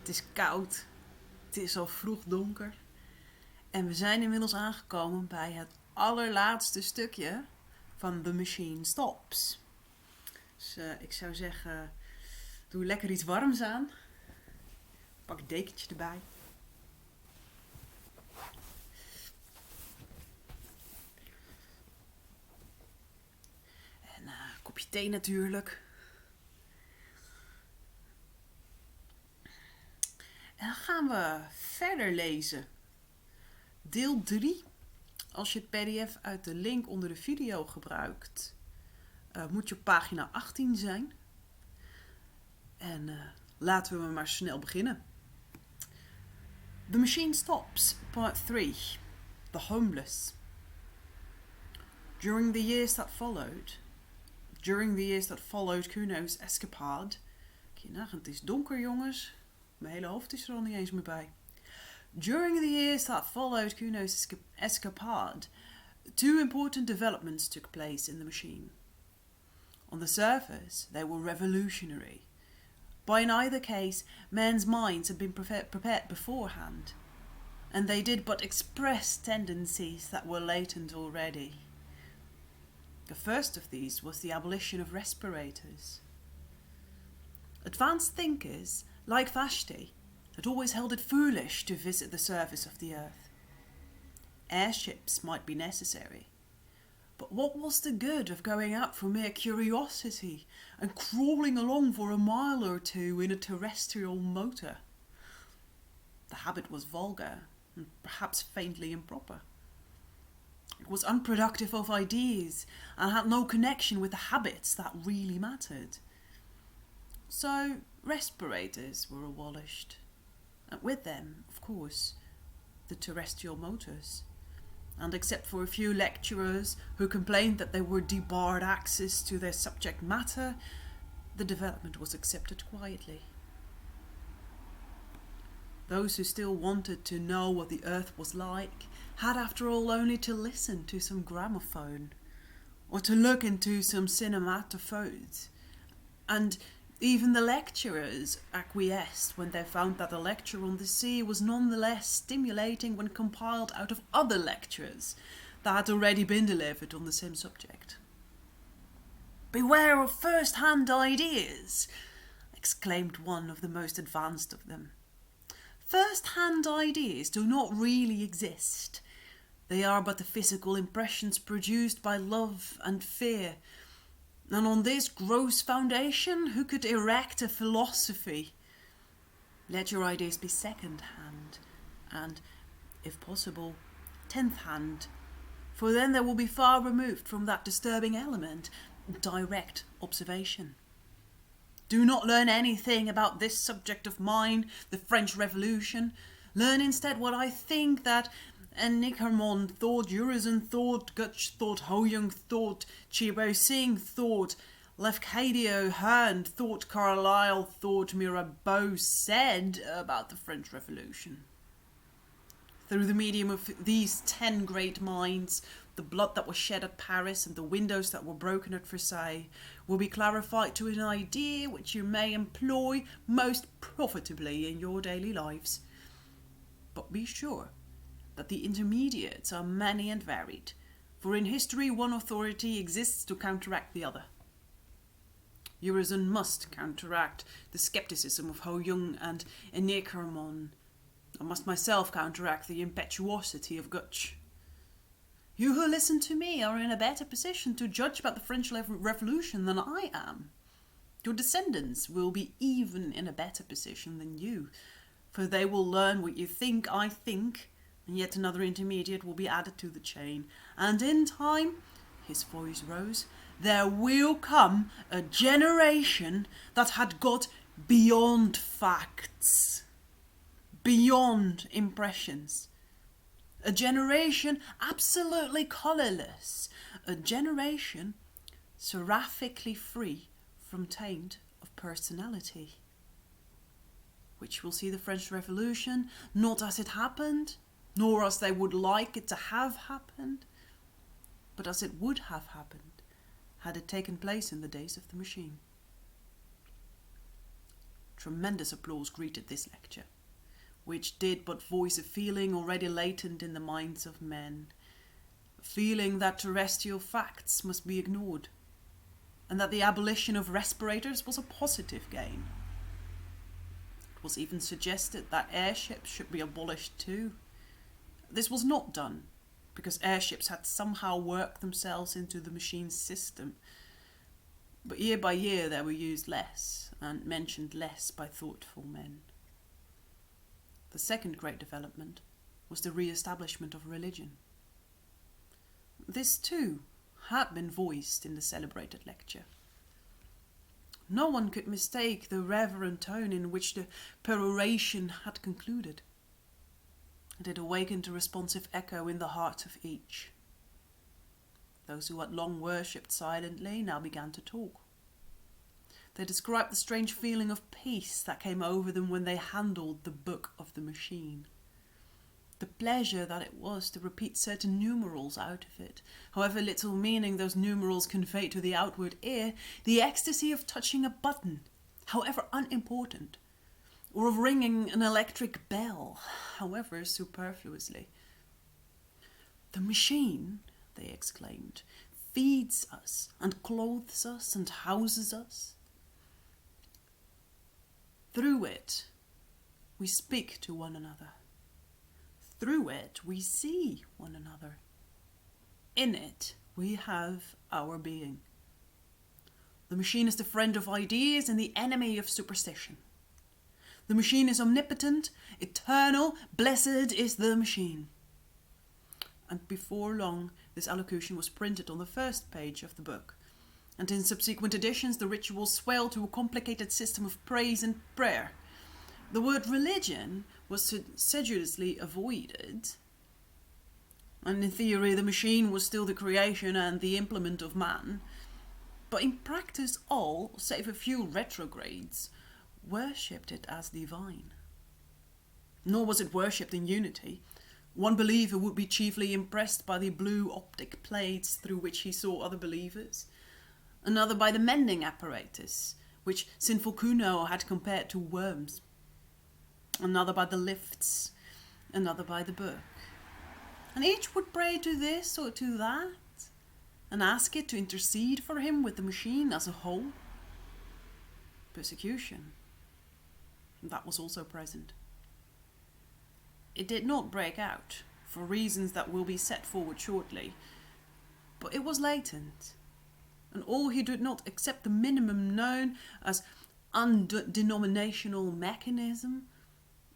Het is koud. Het is al vroeg donker. En we zijn inmiddels aangekomen bij het allerlaatste stukje van The Machine Stops. Dus ik zou zeggen, doe lekker iets warms aan. Pak een dekentje erbij. En een kopje thee natuurlijk. En dan gaan we verder lezen. Deel 3. Als je het pdf uit de link onder de video gebruikt, moet je op pagina 18 zijn. En laten we maar snel beginnen. The Machine Stops, Part 3. The Homeless. During the years that followed Kuno's escapade. Het is donker, jongens. Mijn hele hoofd is er al niet eens meer bij. During the years that followed Kuno's escapade, two important developments took place in the machine. On the surface, they were revolutionary. But in either case, men's minds had been prepared beforehand, and they did but express tendencies that were latent already. The first of these was the abolition of respirators. Advanced thinkers, like Vashti, had always held it foolish to visit the surface of the earth. Airships might be necessary, but what was the good of going out for mere curiosity and crawling along for a mile or two in a terrestrial motor? The habit was vulgar and perhaps faintly improper. It was unproductive of ideas and had no connection with the habits that really mattered. So respirators were abolished, and with them, of course, the terrestrial motors. And except for a few lecturers who complained that they were debarred access to their subject matter, the development was accepted quietly. Those who still wanted to know what the earth was like had after all only to listen to some gramophone, or to look into some cinematophones, and even the lecturers acquiesced when they found that the lecture on the sea was nonetheless stimulating when compiled out of other lectures that had already been delivered on the same subject. "Beware of first-hand ideas," exclaimed one of the most advanced of them. "First-hand ideas do not really exist. They are but the physical impressions produced by love and fear. And on this gross foundation, who could erect a philosophy? Let your ideas be second-hand, and, if possible, tenth-hand, for then they will be far removed from that disturbing element, direct observation. Do not learn anything about this subject of mine, the French Revolution. Learn instead what I think that Nickermont thought, Urizen thought, Gutsch thought, Ho-Young thought, Chibo Singh thought, Lefcadio Hearn thought, Carlyle thought, Mirabeau said about the French Revolution. Through the medium of these 10 great minds, the blood that was shed at Paris and the windows that were broken at Versailles will be clarified to an idea which you may employ most profitably in your daily lives. But be sure that the intermediates are many and varied, for in history one authority exists to counteract the other. Urizen must counteract the scepticism of Ho-Young and Nickermont. I must myself counteract the impetuosity of Gutsch. You who listen to me are in a better position to judge about the French Revolution than I am. Your descendants will be even in a better position than you, for they will learn what you think I think, and yet another intermediate will be added to the chain. And in time," his voice rose, "there will come a generation that had got beyond facts, beyond impressions. A generation absolutely colourless, a generation seraphically free from taint of personality, which will see the French Revolution not as it happened, nor as they would like it to have happened, but as it would have happened had it taken place in the days of the machine." Tremendous applause greeted this lecture, which did but voice a feeling already latent in the minds of men, a feeling that terrestrial facts must be ignored, and that the abolition of respirators was a positive gain. It was even suggested that airships should be abolished too. This was not done, because airships had somehow worked themselves into the machine's system, but year by year they were used less and mentioned less by thoughtful men. The second great development was the re-establishment of religion. This too had been voiced in the celebrated lecture. No one could mistake the reverent tone in which the peroration had concluded. It had awakened a responsive echo in the heart of each. Those who had long worshipped silently now began to talk. They described the strange feeling of peace that came over them when they handled the book of the machine. The pleasure that it was to repeat certain numerals out of it, however little meaning those numerals conveyed to the outward ear, the ecstasy of touching a button, however unimportant, or of ringing an electric bell, however superfluously. "The machine," they exclaimed, "feeds us and clothes us and houses us. Through it, we speak to one another. Through it, we see one another. In it, we have our being. The machine is the friend of ideas and the enemy of superstition. The machine is omnipotent, eternal, blessed is the machine." And before long, this allocution was printed on the first page of the book, and in subsequent editions the ritual swelled to a complicated system of praise and prayer. The word religion was sedulously avoided, and in theory the machine was still the creation and the implement of man, but in practice all, save a few retrogrades, worshipped it as divine. Nor was it worshipped in unity. One believer would be chiefly impressed by the blue optic plates through which he saw other believers, another by the mending apparatus, which sinful Kuno had compared to worms, another by the lifts, another by the book. And each would pray to this or to that, and ask it to intercede for him with the machine as a whole. Persecution, that was also present. It did not break out, for reasons that will be set forward shortly, but it was latent, and all who did not accept the minimum known as undenominational mechanism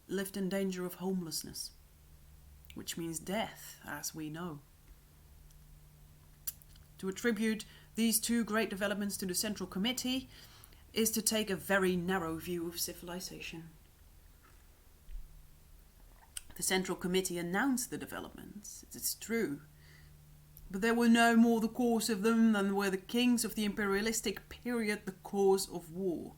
lived in danger of homelessness, which means death, as we know. To attribute these two great developments to the Central Committee is to take a very narrow view of civilization. The Central Committee announced the developments, it is true, but they were no more the cause of them than were the kings of the imperialistic period the cause of war.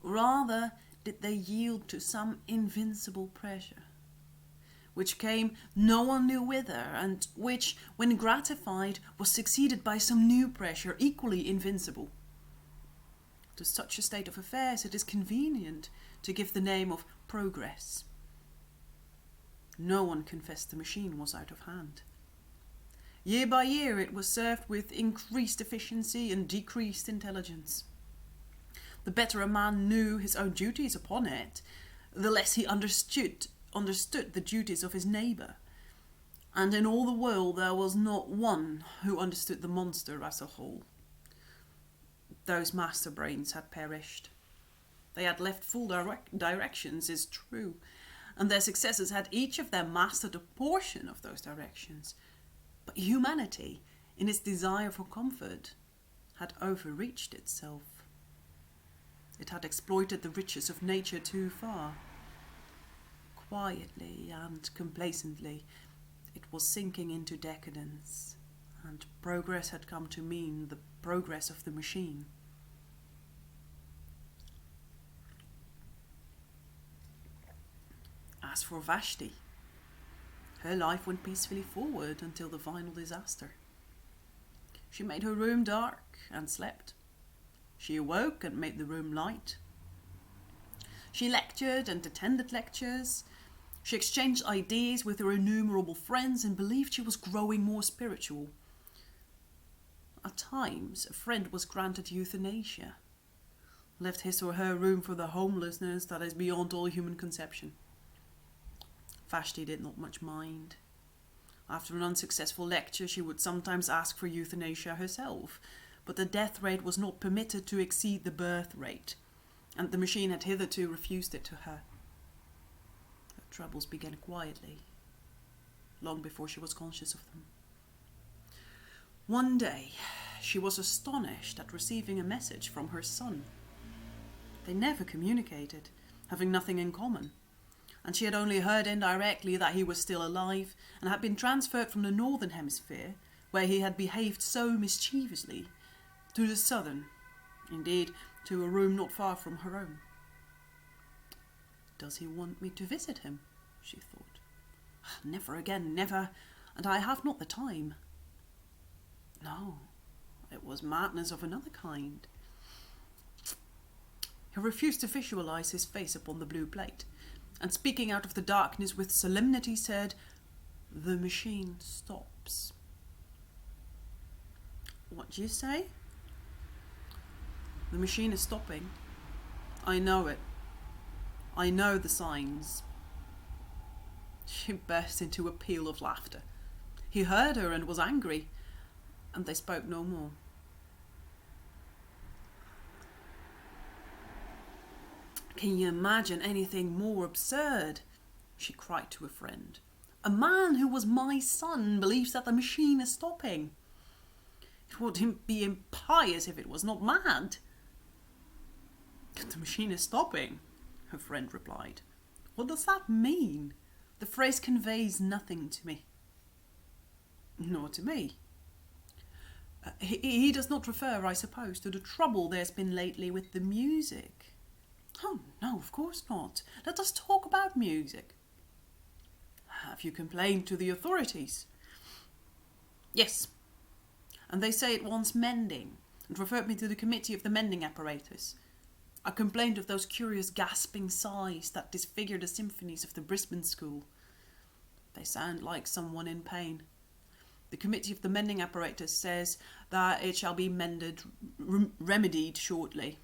Rather did they yield to some invincible pressure, which came no one knew whither, and which, when gratified, was succeeded by some new pressure equally invincible. To such a state of affairs it is convenient to give the name of progress. No one confessed the machine was out of hand. Year by year it was served with increased efficiency and decreased intelligence. The better a man knew his own duties upon it, the less he understood the duties of his neighbour. And in all the world there was not one who understood the monster as a whole. Those master brains had perished. They had left full directions, is true, and their successors had each of them mastered a portion of those directions. But humanity, in its desire for comfort, had overreached itself. It had exploited the riches of nature too far. Quietly and complacently, it was sinking into decadence, and progress had come to mean the progress of the machine. As for Vashti, her life went peacefully forward until the final disaster. She made her room dark and slept. She awoke and made the room light. She lectured and attended lectures. She exchanged ideas with her innumerable friends and believed she was growing more spiritual. At times, a friend was granted euthanasia, left his or her room for the homelessness that is beyond all human conception. Vashti did not much mind. After an unsuccessful lecture, she would sometimes ask for euthanasia herself, but the death rate was not permitted to exceed the birth rate, and the machine had hitherto refused it to her. Her troubles began quietly, long before she was conscious of them. One day, she was astonished at receiving a message from her son. They never communicated, having nothing in common, and she had only heard indirectly that he was still alive and had been transferred from the northern hemisphere, where he had behaved so mischievously, to the southern, indeed, to a room not far from her own. Does he want me to visit him? She thought. Never again, never, and I have not the time. No, it was madness of another kind. He refused to visualize his face upon the blue plate, and speaking out of the darkness with solemnity said, "The machine stops." What do you say? The machine is stopping. I know it. I know the signs. She burst into a peal of laughter. He heard her and was angry, and they spoke no more. Can you imagine anything more absurd? She cried to a friend. A man who was my son believes that the machine is stopping. It would be impious if it was not mad. The machine is stopping, her friend replied. What does that mean? The phrase conveys nothing to me. Nor to me. He does not refer, I suppose, to the trouble there's been lately with the music. Oh, no, of course not. Let us talk about music. Have you complained to the authorities? Yes. And they say it wants mending, and referred me to the committee of the mending apparatus. I complained of those curious gasping sighs that disfigure the symphonies of the Brisbane school. They sound like someone in pain. The committee of the mending apparatus says that it shall be remedied shortly.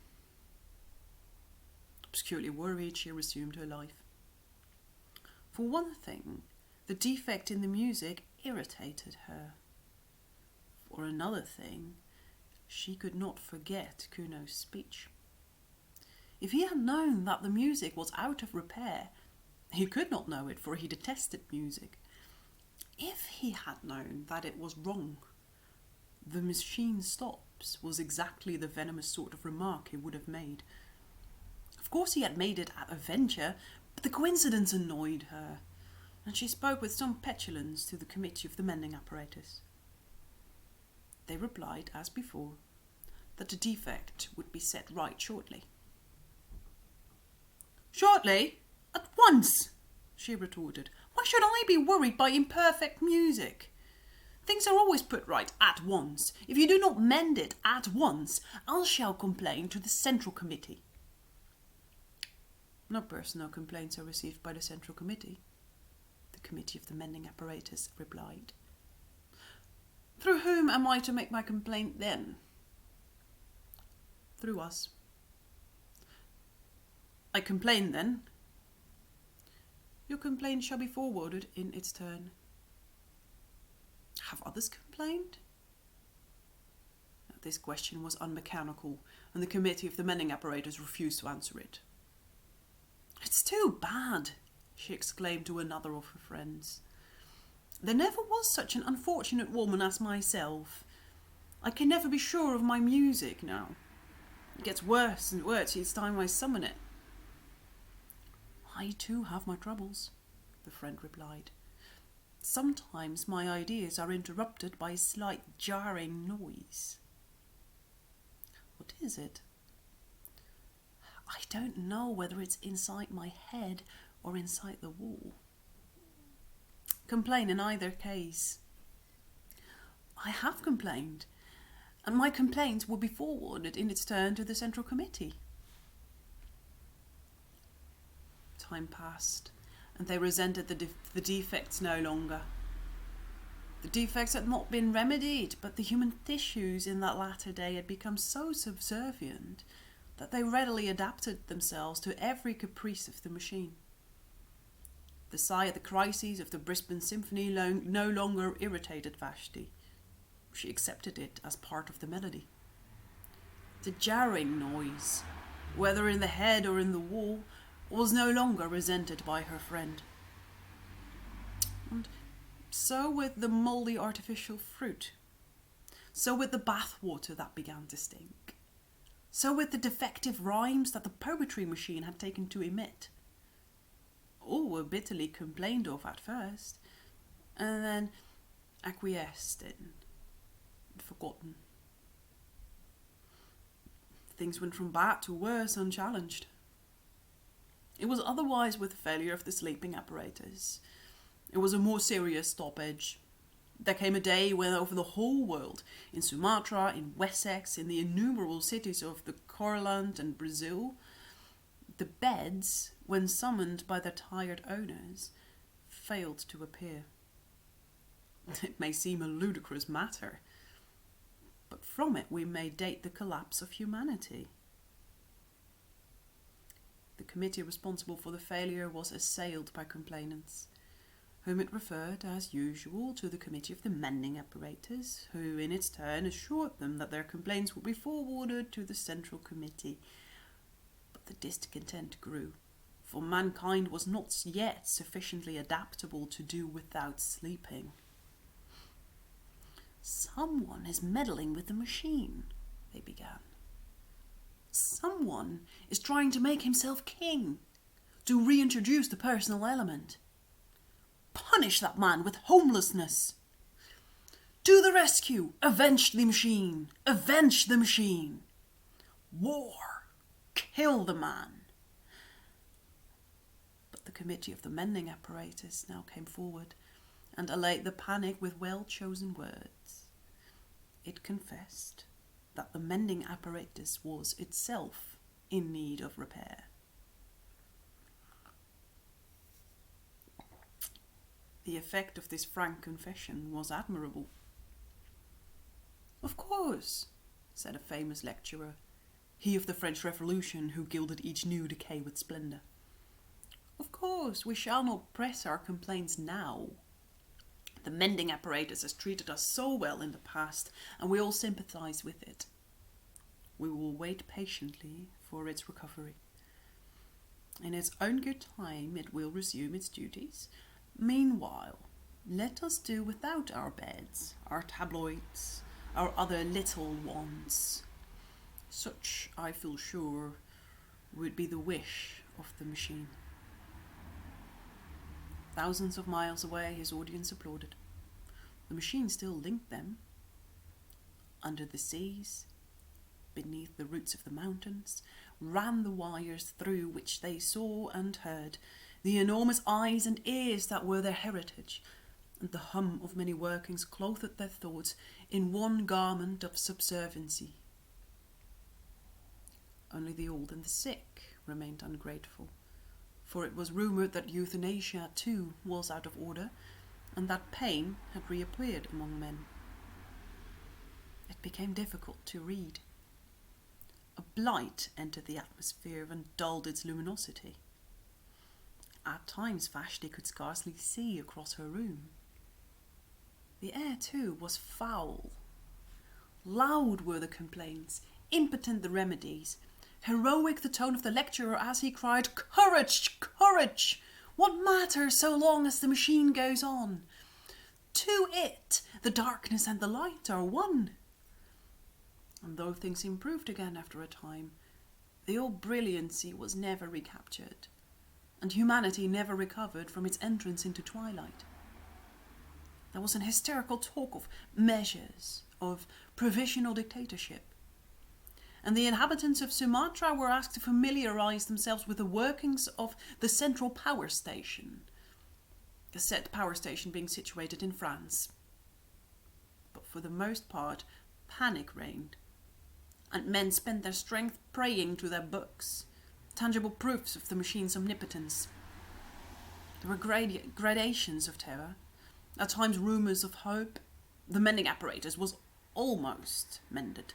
Obscurely worried, she resumed her life. For one thing, the defect in the music irritated her. For another thing, she could not forget Kuno's speech. If he had known that the music was out of repair, he could not know it, for he detested music. If he had known that it was wrong, the machine stops was exactly the venomous sort of remark he would have made. Of course he had made it at a venture, but the coincidence annoyed her, and she spoke with some petulance to the committee of the mending apparatus. They replied, as before, that the defect would be set right shortly. Shortly? At once, she retorted. Why should I be worried by imperfect music? Things are always put right at once. If you do not mend it at once, I shall complain to the Central Committee. No personal complaints are received by the Central Committee, the Committee of the Mending Apparatus replied. Through whom am I to make my complaint then? Through us. I complain then. Your complaint shall be forwarded in its turn. Have others complained? This question was unmechanical, and the committee of the mending apparatus refused to answer it. It's too bad, she exclaimed to another of her friends. There never was such an unfortunate woman as myself. I can never be sure of my music now. It gets worse and worse each time I summon it. I too have my troubles, the friend replied. Sometimes my ideas are interrupted by a slight jarring noise. What is it? I don't know whether it's inside my head or inside the wall. Complain in either case. I have complained, and my complaint will be forwarded in its turn to the Central Committee. time passed, and they resented the defects no longer. The defects had not been remedied, but the human tissues in that latter day had become so subservient that they readily adapted themselves to every caprice of the machine. The sigh at the crises of the Brisbane Symphony no longer irritated Vashti. She accepted it as part of the melody. The jarring noise, whether in the head or in the wall, was no longer resented by her friend. And so with the mouldy artificial fruit. So with the bathwater that began to stink. So with the defective rhymes that the poetry machine had taken to emit. All were bitterly complained of at first, and then acquiesced in and forgotten. Things went from bad to worse unchallenged. It was otherwise with the failure of the sleeping apparatus. It was a more serious stoppage. There came a day when over the whole world, in Sumatra, in Wessex, in the innumerable cities of the Courland and Brazil, the beds, when summoned by their tired owners, failed to appear. It may seem a ludicrous matter, but from it we may date the collapse of humanity. The committee responsible for the failure was assailed by complainants, whom it referred, as usual, to the Committee of the Mending Apparatus, who in its turn assured them that their complaints would be forwarded to the Central Committee. But the discontent grew, for mankind was not yet sufficiently adaptable to do without sleeping. "Someone is meddling with the machine," they began. "Someone is trying to make himself king, to reintroduce the personal element. Punish that man with homelessness. To the rescue! Avenge the machine! Avenge the machine! War! Kill the man!" But the Committee of the Mending Apparatus now came forward and allayed the panic with well-chosen words. It confessed that the mending apparatus was itself in need of repair. The effect of this frank confession was admirable. "Of course," said a famous lecturer, he of the French Revolution who gilded each new decay with splendour. "Of course, we shall not press our complaints now. The mending apparatus has treated us so well in the past, and we all sympathise with it. We will wait patiently for its recovery. In its own good time it will resume its duties. Meanwhile, let us do without our beds, our tabloids, our other little wants. Such, I feel sure, would be the wish of the machine." Thousands of miles away, his audience applauded. The machine still linked them. Under the seas, beneath the roots of the mountains, ran the wires through which they saw and heard, the enormous eyes and ears that were their heritage, and the hum of many workings clothed their thoughts in one garment of subserviency. Only the old and the sick remained ungrateful, for it was rumoured that euthanasia too was out of order, and that pain had reappeared among men. It became difficult to read. A blight entered the atmosphere and dulled its luminosity. At times Vashti could scarcely see across her room. The air, too, was foul. Loud were the complaints, impotent the remedies, heroic the tone of the lecturer as he cried, "Courage! Courage! What matter so long as the machine goes on? To it the darkness and the light are one." And though things improved again after a time, the old brilliancy was never recaptured, and humanity never recovered from its entrance into twilight. There was an hysterical talk of measures, of provisional dictatorship, and the inhabitants of Sumatra were asked to familiarise themselves with the workings of the central power station, the said power station being situated in France. But for the most part, panic reigned, and men spent their strength praying to their books, tangible proofs of the machine's omnipotence, There were gradations of terror, at times rumours of hope. The mending apparatus was almost mended.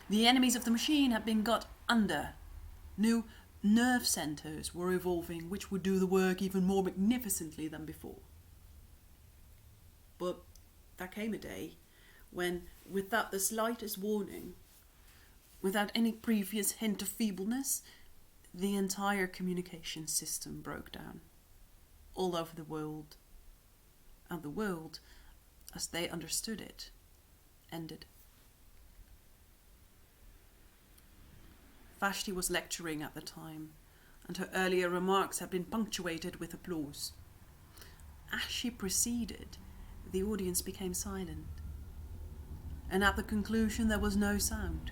The enemies of the machine had been got under. New nerve centres were evolving, which would do the work even more magnificently than before. But there came a day when, without the slightest warning, without any previous hint of feebleness, the entire communication system broke down, all over the world. And the world, as they understood it, ended. Vashti was lecturing at the time, and her earlier remarks had been punctuated with applause. As she proceeded, the audience became silent, and at the conclusion there was no sound.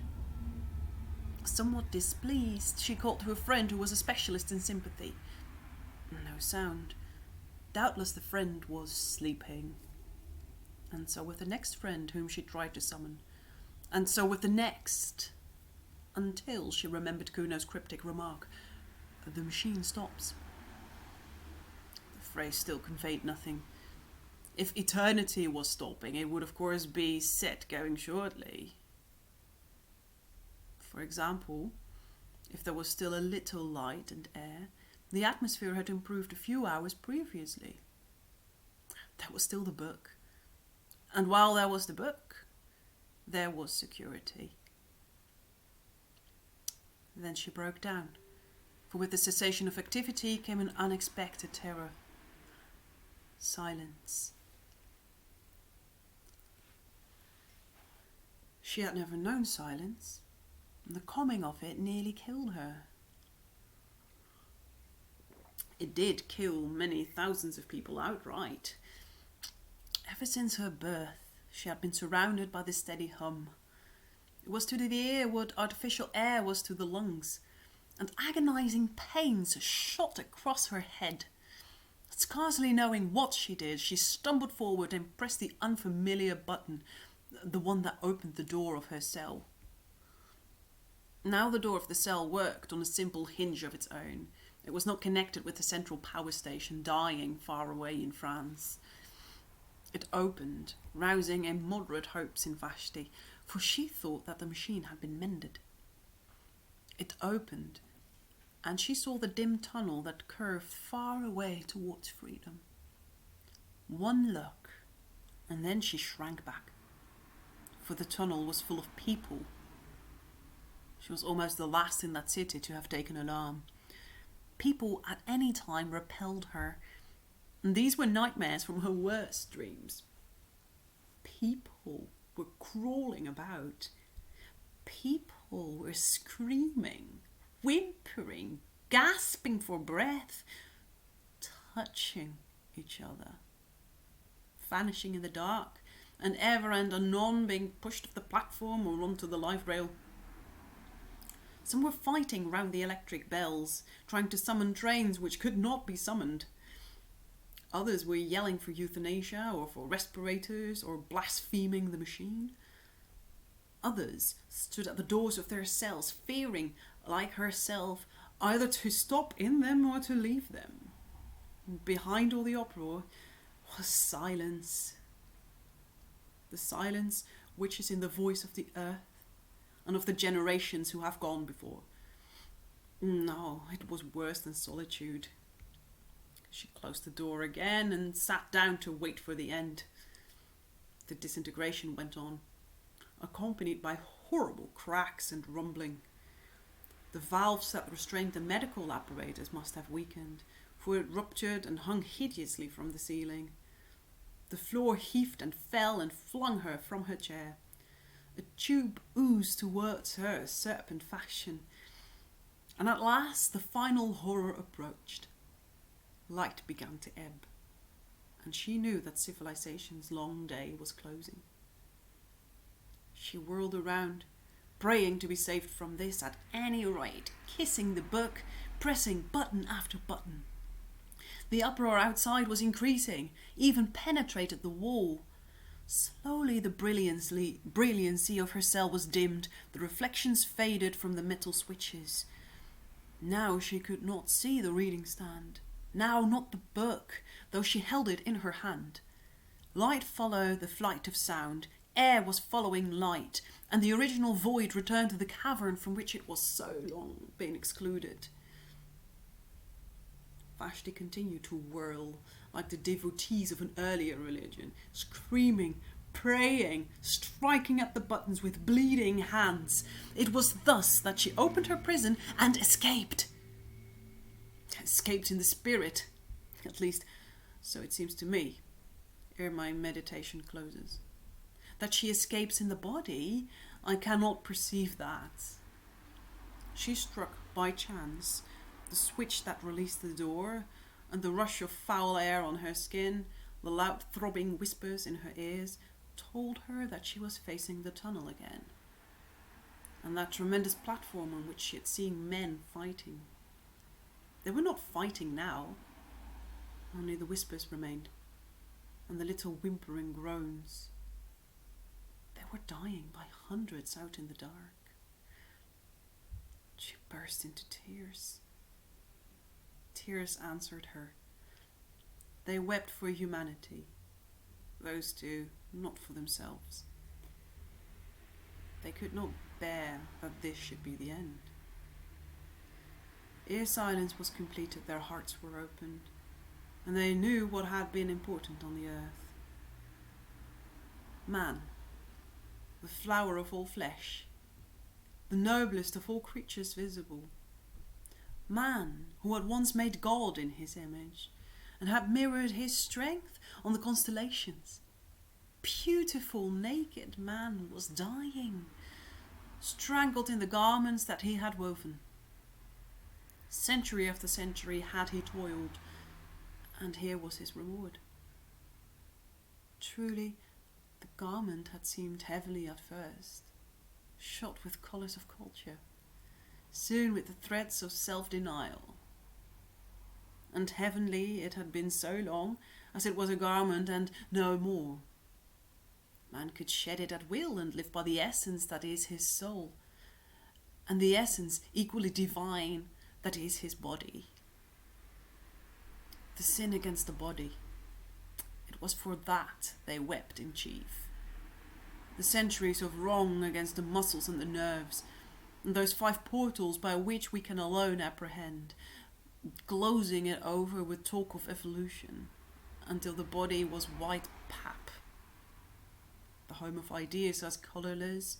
Somewhat displeased, she called to a friend who was a specialist in sympathy. No sound. Doubtless the friend was sleeping. And so with the next friend whom she tried to summon. And so with the next. Until she remembered Kuno's cryptic remark, "The machine stops." The phrase still conveyed nothing. If eternity was stopping, it would of course be set going shortly. For example, if there was still a little light and air, the atmosphere had improved a few hours previously. There was still the book. And while there was the book, there was security. Then she broke down, for with the cessation of activity came an unexpected terror. Silence. She had never known silence, and the coming of it nearly killed her. It did kill many thousands of people outright. Ever since her birth, she had been surrounded by the steady hum. It was to the ear what artificial air was to the lungs, and agonizing pains shot across her head. Scarcely knowing what she did, she stumbled forward and pressed the unfamiliar button, the one that opened the door of her cell. Now the door of the cell worked on a simple hinge of its own. It was not connected with the central power station dying far away in France. It opened, rousing immoderate hopes in Vashti, for she thought that the machine had been mended. It opened, and she saw the dim tunnel that curved far away towards freedom. One look, and then she shrank back, for the tunnel was full of people. She was almost the last in that city to have taken alarm. People at any time repelled her, and these were nightmares from her worst dreams. People were crawling about. People were screaming, whimpering, gasping for breath, touching each other, vanishing in the dark, and ever and anon being pushed off the platform or onto the light rail. Some were fighting round the electric bells, trying to summon trains which could not be summoned. Others were yelling for euthanasia or for respirators or blaspheming the machine. Others stood at the doors of their cells, fearing, like herself, either to stop in them or to leave them. Behind all the uproar was silence. The silence which is in the voice of the earth and of the generations who have gone before. No, it was worse than solitude. She closed the door again and sat down to wait for the end. The disintegration went on, accompanied by horrible cracks and rumbling. The valves that restrained the medical apparatus must have weakened, for it ruptured and hung hideously from the ceiling. The floor heaved and fell and flung her from her chair. A tube oozed towards her serpent fashion, and at last the final horror approached. Light began to ebb, and she knew that civilization's long day was closing. She whirled around, praying to be saved from this at any rate, kissing the book, pressing button after button. The uproar outside was increasing, even penetrated the wall. Slowly the brilliancy of her cell was dimmed, the reflections faded from the metal switches. Now she could not see the reading stand. Now not the book, though she held it in her hand. Light followed the flight of sound, air was following light, and the original void returned to the cavern from which it was so long been excluded. Vashti continued to whirl like the devotees of an earlier religion, screaming, praying, striking at the buttons with bleeding hands. It was thus that she opened her prison and escaped. Escaped in the spirit, at least so it seems to me, ere my meditation closes. That she escapes in the body, I cannot perceive that. She struck by chance the switch that released the door, and the rush of foul air on her skin, the loud throbbing whispers in her ears, told her that she was facing the tunnel again, and that tremendous platform on which she had seen men fighting. They were not fighting now, only the whispers remained, and the little whimpering groans. They were dying by hundreds out in the dark. She burst into tears. Tears answered her. They wept for humanity, those two, not for themselves. They could not bear that this should be the end. Ere silence was completed, their hearts were opened, and they knew what had been important on the earth. Man, the flower of all flesh, the noblest of all creatures visible. Man, who had once made God in his image, and had mirrored his strength on the constellations. Beautiful, naked man was dying, strangled in the garments that he had woven. Century after century had he toiled, and here was his reward. Truly, the garment had seemed heavily at first, shot with colours of culture, soon with the threads of self-denial. And heavenly it had been so long, as it was a garment and no more. Man could shed it at will and live by the essence that is his soul, and the essence equally divine that is his body. The sin against the body, it was for that they wept in chief. The centuries of wrong against the muscles and the nerves, and those 5 portals by which we can alone apprehend, glozing it over with talk of evolution, until the body was white pap, the home of ideas as colourless,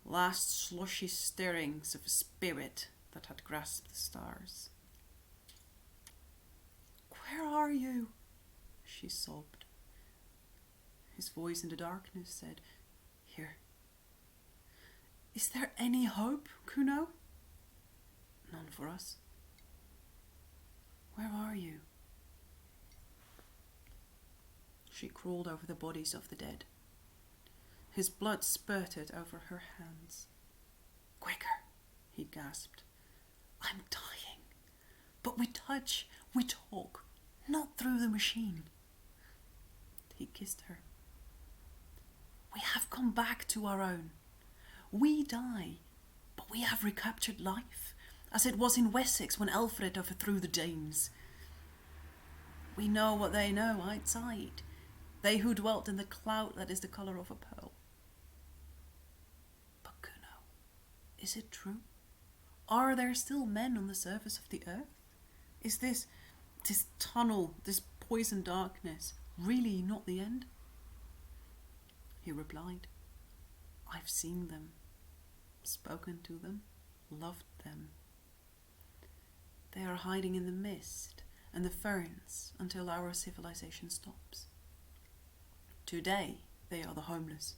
last sloshy stirrings of a spirit that had grasped the stars. "Where are you?" she sobbed. His voice in the darkness said, "Here." "Is there any hope, Kuno?" "None for us." "Where are you?" She crawled over the bodies of the dead. His blood spurted over her hands. "Quicker," he gasped. "I'm dying. But we touch, we talk, not through the machine." He kissed her. "We have come back to our own. We die, but we have recaptured life, as it was in Wessex when Alfred overthrew the Danes. We know what they know outside, they who dwelt in the cloud that is the colour of a pearl. But Kuno, is it true? Are there still men on the surface of the earth? Is this tunnel, this poison darkness, really not the end?" He replied, "I've seen them, spoken to them, loved them. They are hiding in the mist and the ferns until our civilization stops. Today they are the homeless.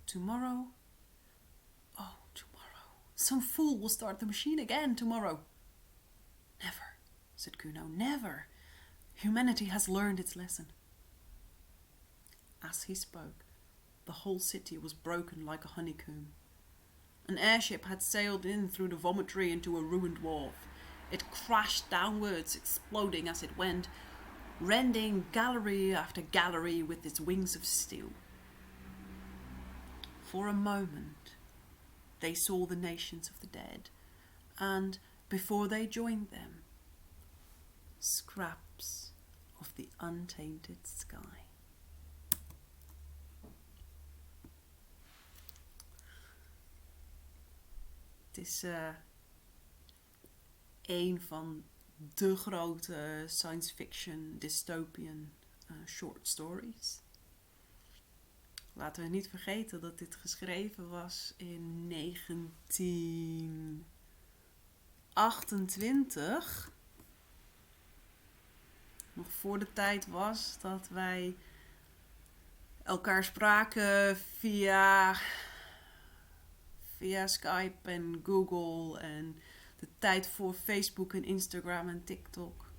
Tomorrow, some fool will start the machine again tomorrow." "Never," said Kuno, "never. Humanity has learned its lesson." As he spoke, the whole city was broken like a honeycomb. An airship had sailed in through the vomitory into a ruined wharf. It crashed downwards, exploding as it went, rending gallery after gallery with its wings of steel. For a moment, they saw the nations of the dead, and, before they joined them, scraps of the untainted sky. Het is een van de grote science fiction dystopian short stories. Laten we niet vergeten dat dit geschreven was in 1928. Nog voor de tijd was dat wij elkaar spraken via Skype en Google en de tijd voor Facebook en Instagram en TikTok.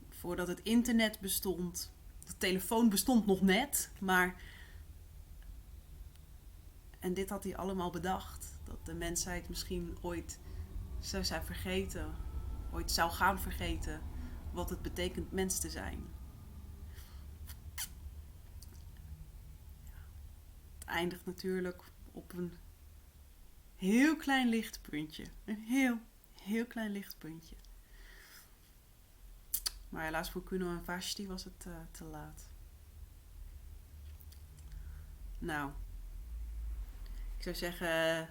Voordat het internet bestond. De telefoon bestond nog net, maar... En dit had hij allemaal bedacht. Dat de mensheid misschien ooit zou zijn vergeten. Ooit zou gaan vergeten wat het betekent mens te zijn. Het eindigt natuurlijk op een heel klein lichtpuntje. Een heel klein lichtpuntje. Maar helaas voor Kuno en Vashti was het te laat. Nou, ik zou zeggen,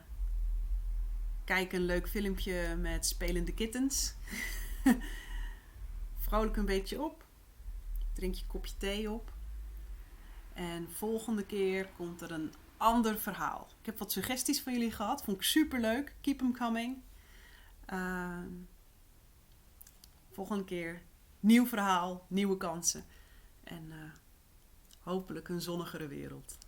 kijk een leuk filmpje met spelende kittens. Vrolijk een beetje op. Drink je kopje thee op. En volgende keer komt er een ander verhaal. Ik heb wat suggesties van jullie gehad. Vond ik super leuk. Keep them coming. Volgende keer nieuw verhaal, nieuwe kansen. En hopelijk een zonnigere wereld.